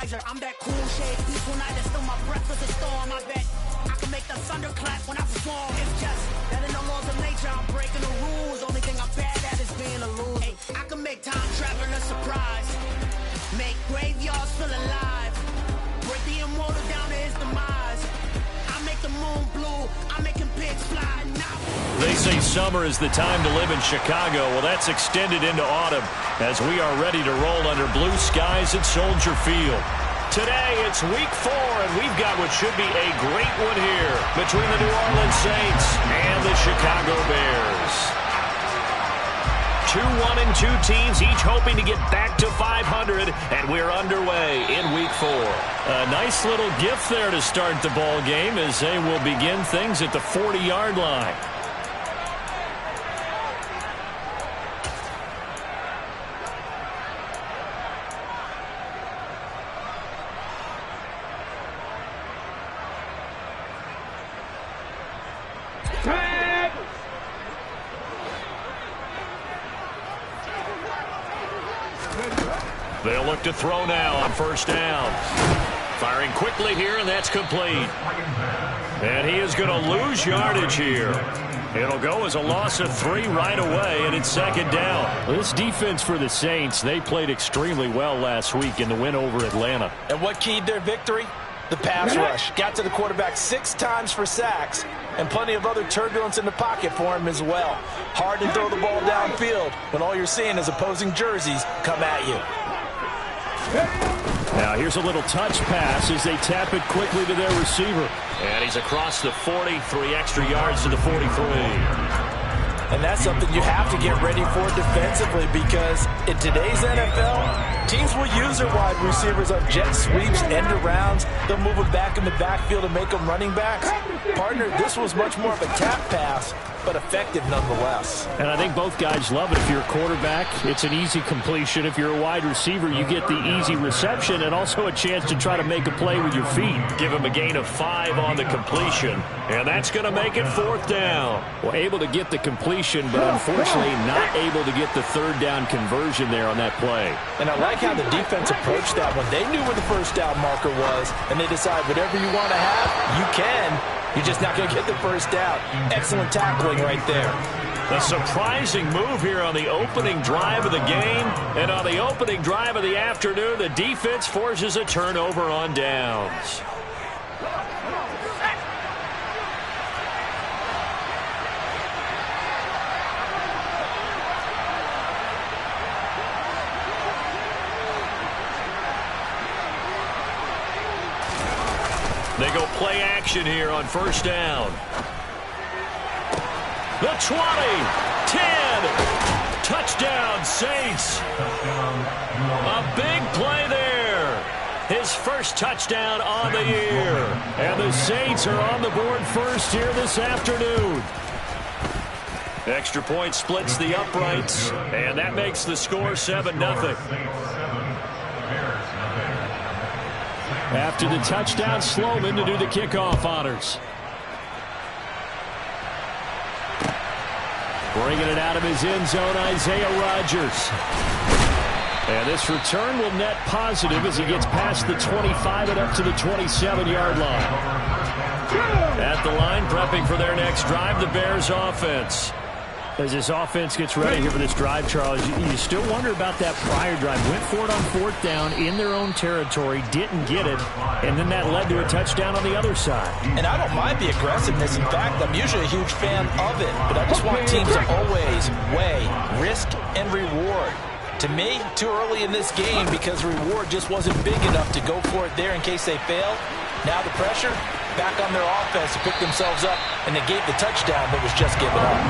I'm that cool shade, peaceful night that's still my breakfast, a storm. I bet I can make the thunder clap when I perform. It's just that in the laws of nature, I'm breaking the rules. Only thing I'm bad at is being a loser. Hey, I can make time traveling a surprise, make graveyards feel alive, break the immortal down to his demise. I make the moon blue, I'm making pigs fly now. They say summer is the time to live in Chicago. Well, that's extended into autumn as we are ready to roll under blue skies at Soldier Field. Today, it's week 4, and we've got what should be a great one here between the New Orleans Saints and the Chicago Bears. 2-1-2 teams, each hoping to get back to 500, and we're underway in week 4. A nice little gift there to start the ball game as they will begin things at the 40-yard line. They'll look to throw now on first down. Firing quickly here, and that's complete. And he is going to lose yardage here. It'll go as a loss of 3 right away, and it's second down. This defense for the Saints, they played extremely well last week in the win over Atlanta. And what keyed their victory? The pass rush. Got to the quarterback 6 times for sacks, and plenty of other turbulence in the pocket for him as well. Hard to throw the ball downfield when all you're seeing is opposing jerseys come at you. Now here's a little touch pass as they tap it quickly to their receiver. And he's across the 40, 3 extra yards to the 43. And that's something you have to get ready for defensively, because in today's NFL, teams will use their wide receivers on jet sweeps, end arounds. They'll move them back in the backfield and make them running backs. Partner, this was much more of a tap pass, but effective nonetheless. And I think both guys love it. If you're a quarterback, it's an easy completion. If you're a wide receiver, you get the easy reception and also a chance to try to make a play with your feet. Give him a gain of 5 on the completion, and that's going to make it 4th down. Well, able to get the completion, but unfortunately not able to get the 3rd down conversion there on that play. And I like how the defense approached that one. They knew where the first down marker was, and they decide whatever you want to have, you can. You're just not going to get the first down. Excellent tackling right there. A surprising move here on the opening drive of the game. And on the opening drive of the afternoon, the defense forces a turnover on downs. They go play action here on first down. The 20, 10, touchdown Saints. A big play there. His first touchdown on the year. And the Saints are on the board first here this afternoon. Extra point splits the uprights, and that makes the score 7-0. After the touchdown, Sloman to do the kickoff honors. Bringing it out of his end zone, Isaiah Rodgers. And this return will net positive as he gets past the 25 and up to the 27-yard line. At the line, prepping for their next drive, the Bears offense. As this offense gets ready here for this drive, Charles, you still wonder about that prior drive. Went for it on 4th down in their own territory, didn't get it, and then that led to a touchdown on the other side. And I don't mind the aggressiveness. In fact, I'm usually a huge fan of it, but I just want teams to always weigh risk and reward. To me, too early in this game because reward just wasn't big enough to go for it there in case they failed. Now the pressure back on their offense to pick themselves up and negate the touchdown that was just given up.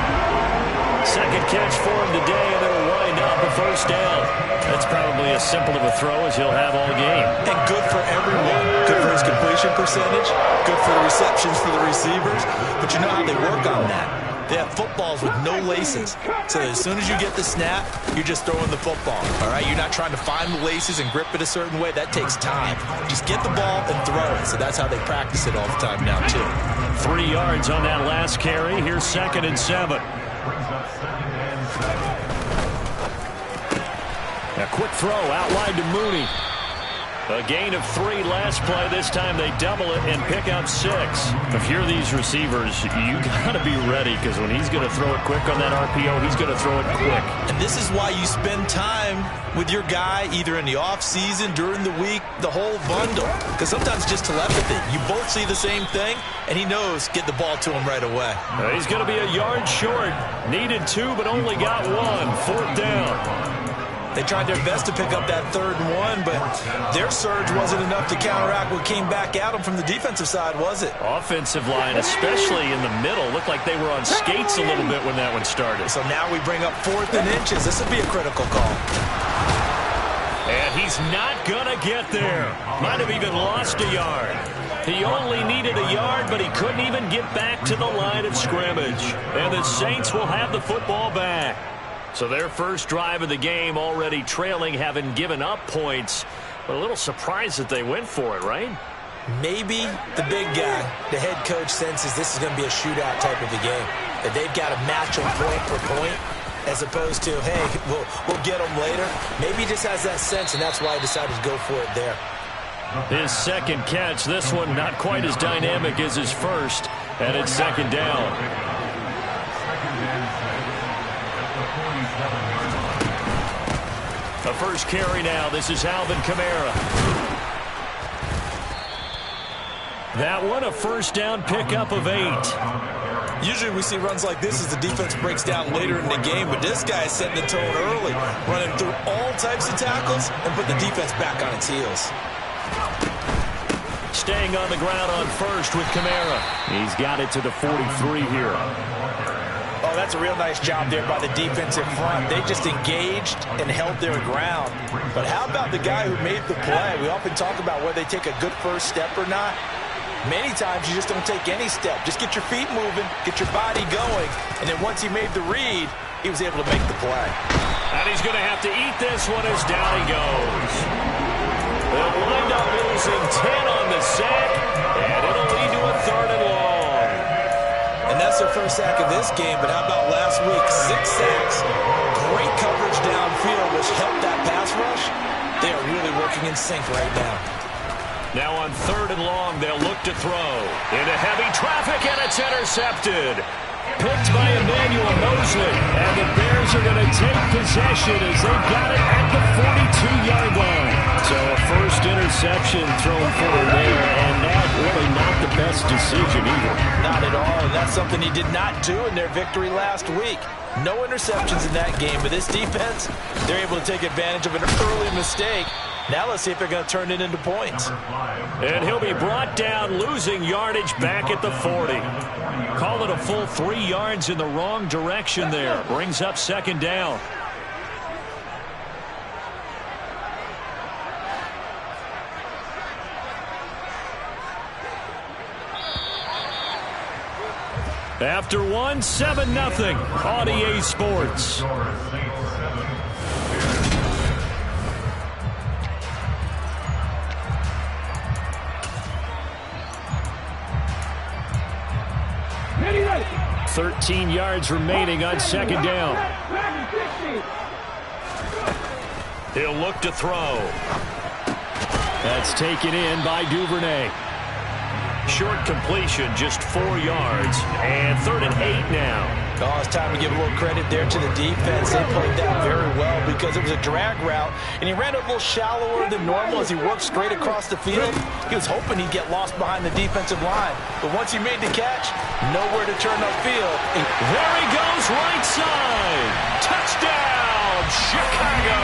Second catch for him today, and it'll wind up a first down. That's probably as simple of a throw as he'll have all game. And good for everyone. Good for his completion percentage. Good for the receptions for the receivers. But you know how they work on that. They have footballs with no laces. So as soon as you get the snap, you're just throwing the football. All right? You're not trying to find the laces and grip it a certain way. That takes time. Just get the ball and throw it. So that's how they practice it all the time now, too. 3 yards on that last carry. Here's 2nd and 7. A quick throw out wide to Mooney. A gain of 3 last play. This time they double it and pick up 6. If you're these receivers, you got to be ready, because when he's going to throw it quick on that RPO, he's going to throw it quick. And this is why you spend time with your guy either in the offseason, during the week, the whole bundle. Because sometimes just telepathy. You both see the same thing, and he knows get the ball to him right away. He's going to be a yard short. Needed 2, but only got 1. 4th down. They tried their best to pick up that 3rd and 1, but their surge wasn't enough to counteract what came back at them from the defensive side, was it? Offensive line, especially in the middle, looked like they were on skates a little bit when that one started. So now we bring up 4th and inches. This would be a critical call. And he's not going to get there. Might have even lost a yard. He only needed a yard, but he couldn't even get back to the line of scrimmage. And the Saints will have the football back. So their first drive of the game already trailing, having given up points. But a little surprised that they went for it, right? Maybe the big guy, the head coach, senses this is going to be a shootout type of a game. That they've got to match them point for point, as opposed to, hey, we'll get them later. Maybe he just has that sense, and that's why he decided to go for it there. His second catch, this one not quite as dynamic as his first, and it's 2nd down. The first carry now. This is Alvin Kamara. That one, a first down pickup of 8. Usually we see runs like this as the defense breaks down later in the game, but this guy is setting the tone early, running through all types of tackles and put the defense back on its heels. Staying on the ground on first with Kamara. He's got it to the 43 here. Oh, that's a real nice job there by the defensive front. They just engaged and held their ground. But how about the guy who made the play? We often talk about whether they take a good first step or not. Many times you just don't take any step. Just get your feet moving, get your body going, and then once he made the read, he was able to make the play. And he's going to have to eat this one as down he goes. They'll wind up losing 10 on the sack, and it'll lead to a 3rd and long. And that's their first sack of this game, but how about last week? 6 sacks, great coverage downfield, which helped that pass rush. They are really working in sync right now. Now on 3rd and long, they'll look to throw. Into heavy traffic, and it's intercepted. Picked by Emmanuel Mosley, and the Bears are going to take possession as they've got it at the 42-yard line. So a first interception thrown for there, and that really not the best decision either. Not at all, and that's something he did not do in their victory last week. No interceptions in that game, but this defense, they're able to take advantage of an early mistake. Now let's see if they're going to turn it into points. And he'll be brought down, losing yardage back at the 40. Call it a full 3 yards in the wrong direction there. Brings up 2nd down. After 1, 7-0 on EA Sports. Ready. 13 yards remaining on 2nd down. He'll look to throw. That's taken in by Duvernay. Short completion, just 4 yards, and 3rd and 8 now. Oh, it's time to give a little credit there to the defense. They played that very well because it was a drag route, and he ran a little shallower than normal as he worked straight across the field. He was hoping he'd get lost behind the defensive line, but once he made the catch, nowhere to turn upfield. There he goes, right side. Touchdown, Chicago.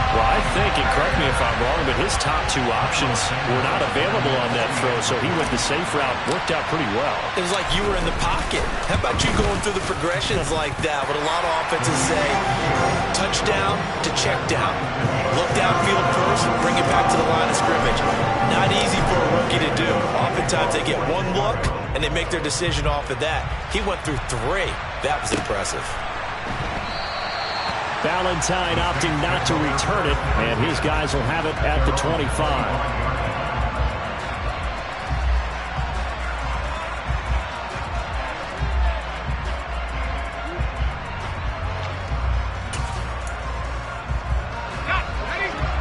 Well, I think, and correct me if I'm wrong, but his top 2 options were not available on that throw, so he went the safe route. Worked out pretty well. It was like you were in the pocket. How about you going through the progressions like that? What a lot of offenses say, touchdown to check down. Look downfield first and bring it back to the line of scrimmage. Not easy for a rookie to do. Oftentimes they get 1 look, and they make their decision off of that. He went through 3. That was impressive. Valentine opting not to return it, and his guys will have it at the 25.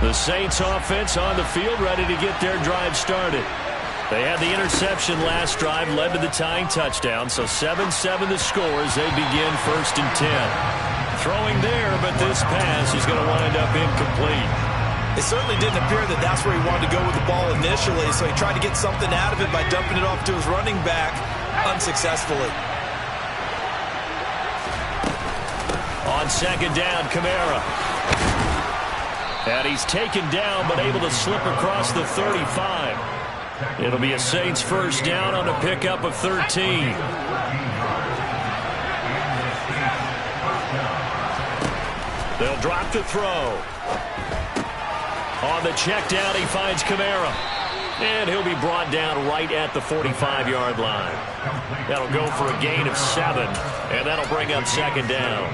The Saints offense on the field, ready to get their drive started. They had the interception last drive, led to the tying touchdown, so 7-7 the score as they begin 1st and 10. Throwing there, but this pass is going to wind up incomplete. It certainly didn't appear that that's where he wanted to go with the ball initially, so he tried to get something out of it by dumping it off to his running back unsuccessfully. On 2nd down, Kamara. And he's taken down, but able to slip across the 35. It'll be a Saints 1st down on a pickup of 13. They'll drop to throw. On the check down, he finds Kamara. And he'll be brought down right at the 45-yard line. That'll go for a gain of 7, and that'll bring up 2nd down.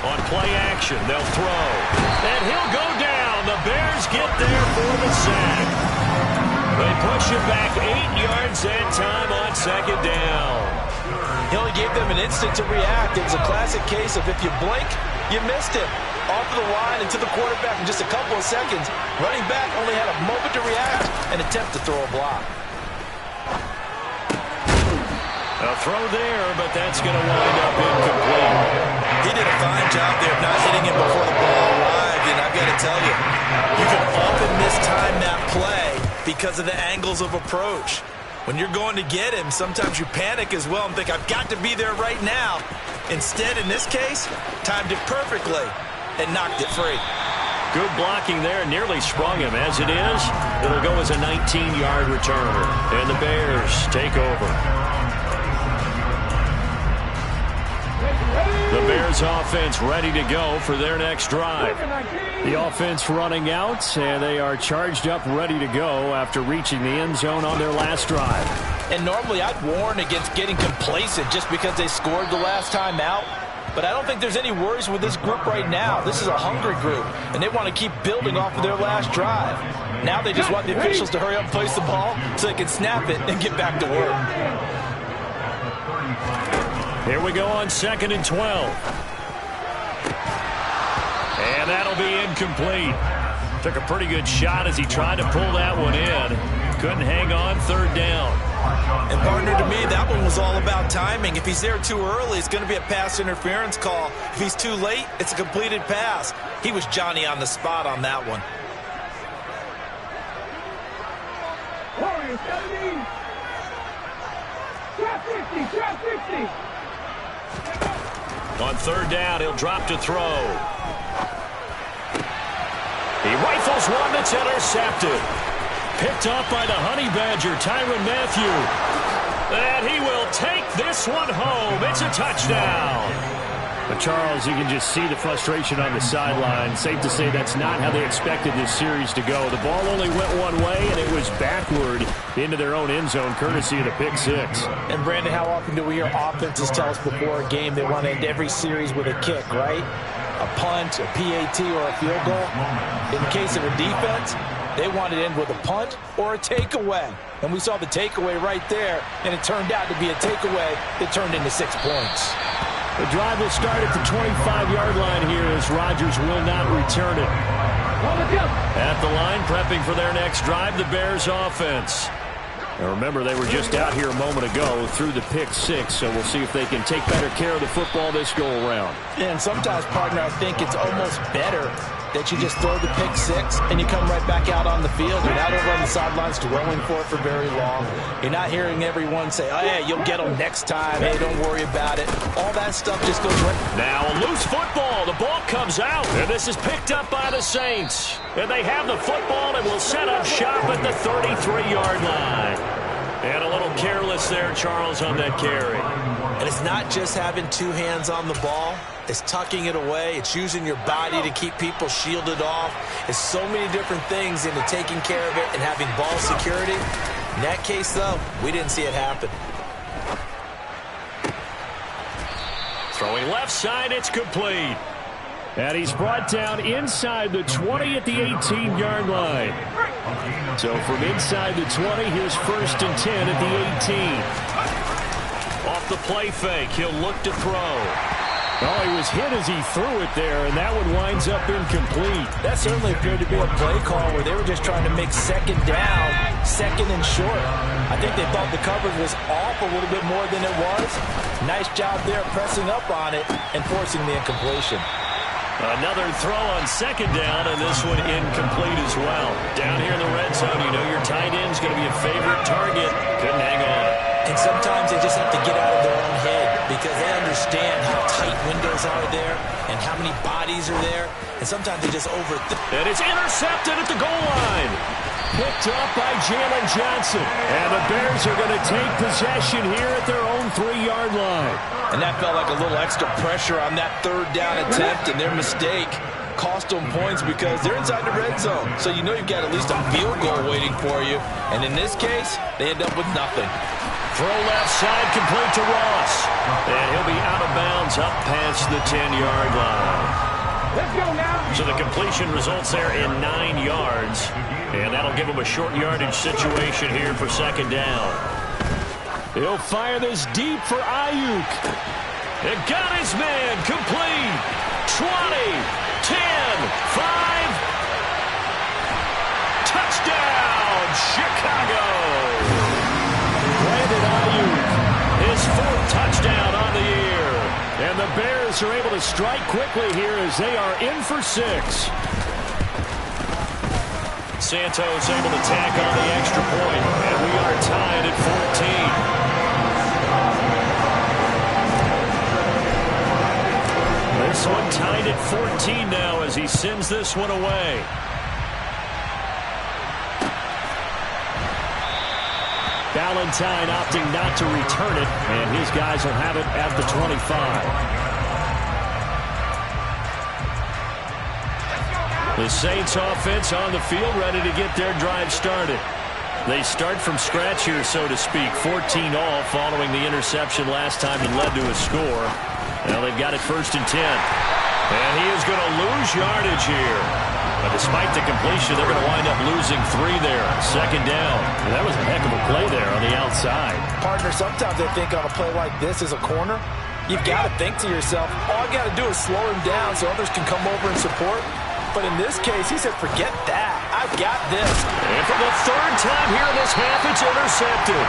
On play action, they'll throw. And he'll go down. The Bears get there for the sack. They push it back 8 yards that time on 2nd down. He only gave them an instant to react. It was a classic case of if you blink, you missed it. Off of the line and to the quarterback in just a couple of seconds. Running back only had a moment to react and attempt to throw a block. A throw there, but that's going to wind up incomplete. He did a fine job there of not hitting him before the ball arrived, and I've got to tell you, you can often mistime that play because of the angles of approach. When you're going to get him, sometimes you panic as well and think, I've got to be there right now. Instead, in this case, timed it perfectly and knocked it free. Good blocking there, nearly sprung him. As it is, it'll go as a 19-yard return. And the Bears take over. The Bears offense ready to go for their next drive. The offense running out, and they are charged up, ready to go after reaching the end zone on their last drive. And normally I'd warn against getting complacent just because they scored the last time out. But I don't think there's any worries with this group right now. This is a hungry group, and they want to keep building off of their last drive. Now they just want the officials to hurry up and place the ball so they can snap it and get back to work. Here we go on 2nd and 12. And that'll be incomplete. Took a pretty good shot as he tried to pull that one in. Couldn't hang on, 3rd down. And partner, to me, that one was all about timing. If he's there too early, it's going to be a pass interference call. If he's too late, it's a completed pass. He was Johnny on the spot on that one. On 3rd down, he'll drop to throw. He rifles one that's intercepted. Picked off by the Honey Badger, Tyrann Mathieu. And he will take this one home. It's a touchdown. But Charles, you can just see the frustration on the sideline. Safe to say that's not how they expected this series to go. The ball only went one way, and it was backward into their own end zone, courtesy of the pick six. And, Brandon, how often do we hear offenses tell us before a game they want to end every series with a kick, right? A punt, a PAT, or a field goal. In the case of a defense, they wanted to end with a punt or a takeaway. And we saw the takeaway right there, and it turned out to be a takeaway that turned into 6 points. The drive will start at the 25-yard line here as Rodgers will not return it. At the line, prepping for their next drive, the Bears offense. Now remember, they were just out here a moment ago through the pick six, so we'll see if they can take better care of the football this go-around. Yeah, and sometimes, partner, I think it's almost better that you just throw the pick six and you come right back out on the field. You're not over on the sidelines dwelling for it for very long. You're not hearing everyone say, oh, yeah, you'll get them next time. Hey, don't worry about it. All that stuff just goes right. Now a loose football. The ball comes out, and this is picked up by the Saints. And they have the football and will set up shop at the 33-yard line. And a little careless there, Charles, on that carry. And it's not just having two hands on the ball. It's tucking it away. It's using your body to keep people shielded off. It's so many different things into taking care of it and having ball security. In that case, though, we didn't see it happen. Throwing left side, it's complete. And he's brought down inside the 20 at the 18-yard line. So from inside the 20, here's 1st and 10 at the 18. Off off the play fake. He'll look to throw. Oh, he was hit as he threw it there, and that one winds up incomplete. That certainly appeared to be a play call where they were just trying to make second down, second and short. I think they thought the coverage was off a little bit more than it was. Nice job there pressing up on it and forcing the incompletion. Another throw on second down, and this one incomplete as well. Down here in the red zone, you know your tight end's going to be a favorite target. Couldn't hang on. And sometimes they just have to get out of their own head because they understand how tight windows are there and how many bodies are there. And sometimes they just overthink. And it's intercepted at the goal line. Picked up by Jalen Johnson. And the Bears are going to take possession here at their own 3-yard line. And that felt like a little extra pressure on that third down attempt, and their mistake cost them points because they're inside the red zone. So you know you've got at least a field goal waiting for you. And in this case, they end up with nothing. Throw left side, complete to Ross. And he'll be out of bounds up past the 10-yard line. Let's go now. So the completion results there in 9 yards. And that'll give him a short yardage situation here for second down. He'll fire this deep for Ayuk. It got his man complete. 20, 10, 5. Touchdown, Chicago. Brandon Ayuk, his 4th touchdown on the year. And the Bears are able to strike quickly here as they are in for 6. Santos able to tack on the extra point, and we are tied at 14. This one tied at 14 now as he sends this one away. Valentine opting not to return it, and his guys will have it at the 25. The Saints offense on the field, ready to get their drive started. They start from scratch here, so to speak. 14 all following the interception last time that led to a score. Well, they've got it 1st and 10. And he is going to lose yardage here. But despite the completion, they're going to wind up losing 3 there. Second down. And that was a heck of a play there on the outside. Partner, sometimes I think on a play like this as a corner, you've got to think to yourself, all I got to do is slow him down so others can come over and support. But in this case, he said, forget that. I've got this. And for the 3rd time here in this half, it's intercepted.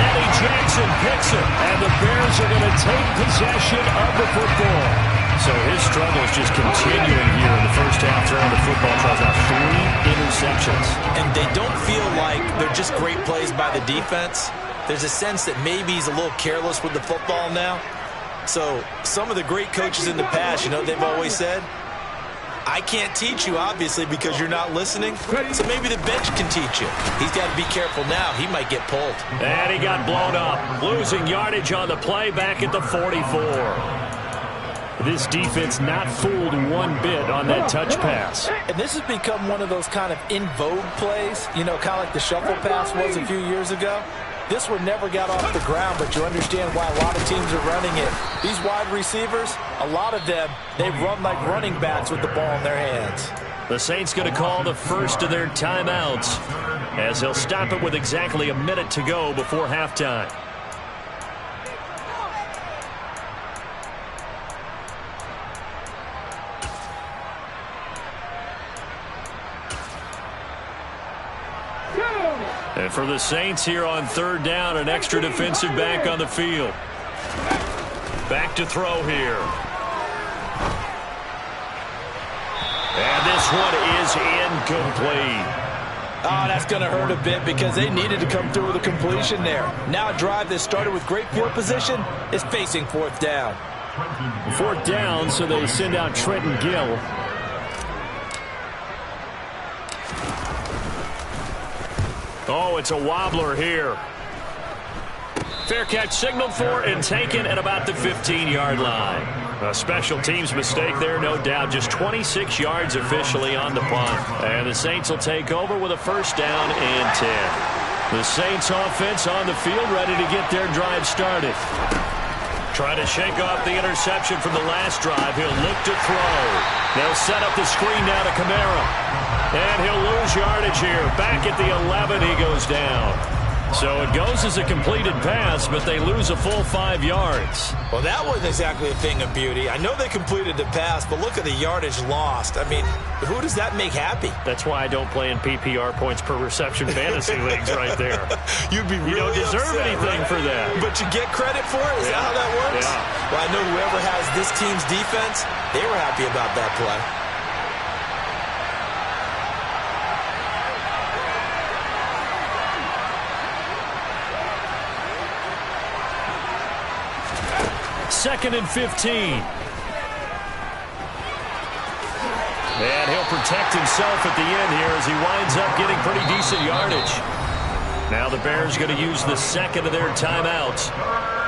Eddie Jackson picks it. And the Bears are going to take possession of the football. So his struggles just continuing here in the first half. Throwing the football, tries out 3 interceptions. And they don't feel like they're just great plays by the defense. There's a sense that maybe he's a little careless with the football now. So some of the great coaches in the past, you know, they've always said, I can't teach you, obviously, because you're not listening. So maybe the bench can teach you. He's got to be careful now. He might get pulled. And he got blown up. Losing yardage on the play back at the 44. This defense not fooled one bit on that touch pass. And this has become one of those kind of in vogue plays, you know, kind of like the shuffle pass was a few years ago. This one never got off the ground, but you understand why a lot of teams are running it. These wide receivers, a lot of them, they run like running backs with the ball in their hands. The Saints going to call the first of their timeouts as they'll stop it with exactly a minute to go before halftime. And for the Saints here on 3rd down, an extra defensive back on the field. Back to throw here. And this one is incomplete. Oh, that's going to hurt a bit because they needed to come through with a completion there. Now a drive that started with great field position is facing 4th down. 4th down, so they send out Trenton Gill. Oh, it's a wobbler here. Fair catch signaled for and taken at about the 15-yard line. A special teams mistake there, no doubt. Just 26 yards officially on the punt. And the Saints will take over with a 1st down and 10. The Saints offense on the field ready to get their drive started. Trying to shake off the interception from the last drive. He'll look to throw. They'll set up the screen now to Kamara. And he'll lose yardage here. Back at the 11, he goes down. So it goes as a completed pass, but they lose a full 5 yards. Well, that wasn't exactly a thing of beauty. I know they completed the pass, but look at the yardage lost. I mean, who does that make happy? That's why I don't play in PPR points per reception fantasy leagues right there. You'd be really You don't deserve upset, anything right? for that. But you get credit for it? Is that how that works? Yeah. Well, I know whoever has this team's defense, they were happy about that play. Second and 15. And he'll protect himself at the end here as he winds up getting pretty decent yardage. Now the Bears going to use the second of their timeouts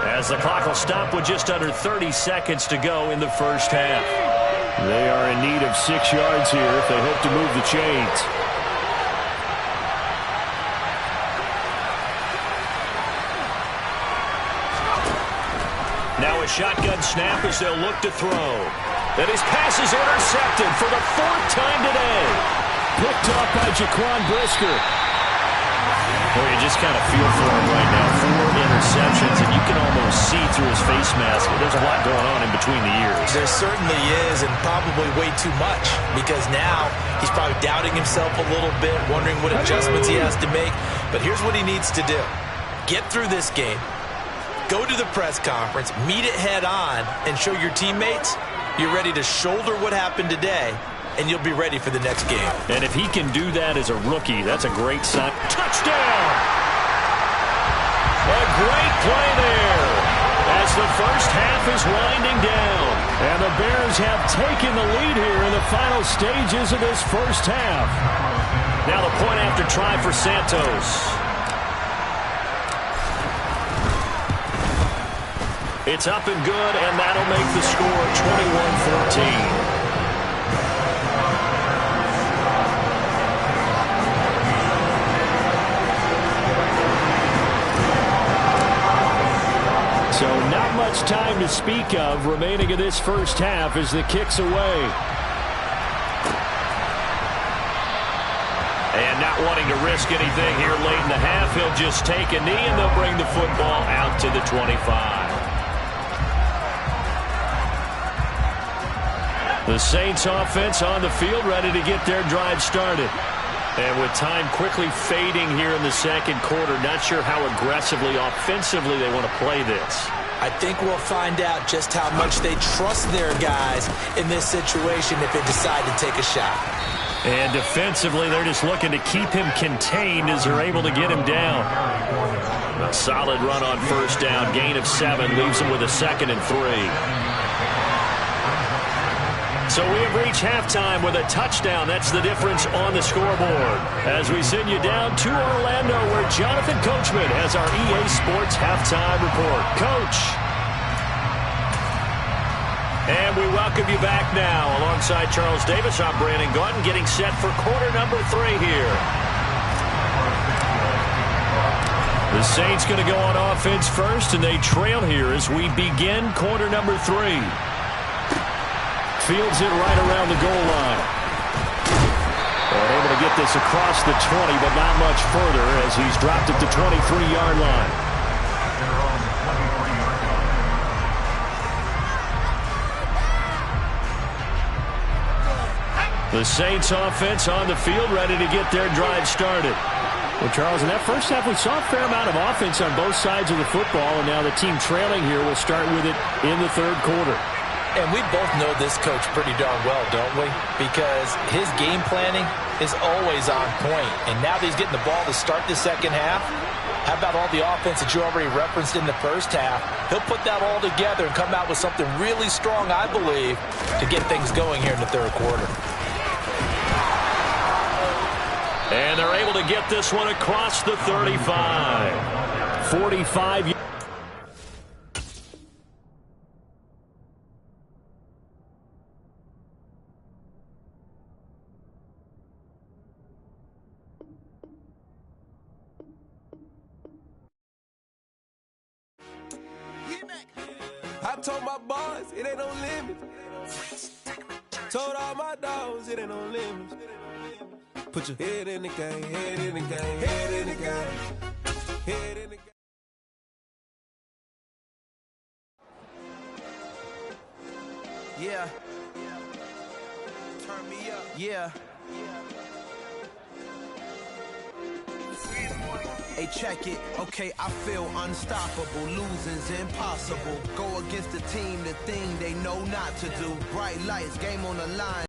as the clock will stop with just under 30 seconds to go in the first half. They are in need of 6 yards here if they hope to move the chains. Now a shotgun snap as they'll look to throw. And his pass is intercepted for the 4th time today. Picked up by Jaquan Brisker. Well, you just kind of feel for him right now. 4 interceptions, and you can almost see through his face mask. There's a lot going on in between the ears. There certainly is, and probably way too much, because now he's probably doubting himself a little bit, wondering what adjustments he has to make. But here's what he needs to do. Get through this game. Go to the press conference, meet it head on, and show your teammates you're ready to shoulder what happened today, and you'll be ready for the next game. And if he can do that as a rookie, that's a great sign. Touchdown! A great play there as the first half is winding down. And the Bears have taken the lead here in the final stages of this first half. Now the point after try for Santos. It's up and good, and that'll make the score 21-14. So not much time to speak of remaining in this first half as the kick's away. And not wanting to risk anything here late in the half, he'll just take a knee, and they'll bring the football out to the 25. The Saints offense on the field ready to get their drive started. And with time quickly fading here in the second quarter, not sure how aggressively, offensively they want to play this. I think we'll find out just how much they trust their guys in this situation if they decide to take a shot. And defensively, they're just looking to keep him contained as they're able to get him down. A solid run on first down, gain of 7, leaves him with a 2nd and 3. So we have reached halftime with a touchdown. That's the difference on the scoreboard. As we send you down to Orlando, where Jonathan Coachman has our EA Sports halftime report. Coach. And we welcome you back now. Alongside Charles Davis, I'm Brandon Gaudin, getting set for quarter number 3 here. The Saints going to go on offense first, and they trail here as we begin quarter number 3. Fields it right around the goal line. And able to get this across the 20, but not much further as he's dropped at the 23-yard line. The Saints offense on the field ready to get their drive started. Well, Charles, in that first half, we saw a fair amount of offense on both sides of the football, and now the team trailing here will start with it in the third quarter. And we both know this coach pretty darn well, don't we? Because his game planning is always on point. And now that he's getting the ball to start the second half, how about all the offense that you already referenced in the first half? He'll put that all together and come out with something really strong, I believe, to get things going here in the third quarter. And they're able to get this one across the 35. 45 yards. I told my boys it ain't no limit. Told all my dogs it ain't no limit. Put your head in the game, head in the game, head in the game. Head in the Yeah. Turn me up. Yeah. Hey, check it. Okay, I feel unstoppable. Losing's impossible. Go against the team, the thing they know not to do. Bright lights, game on the line.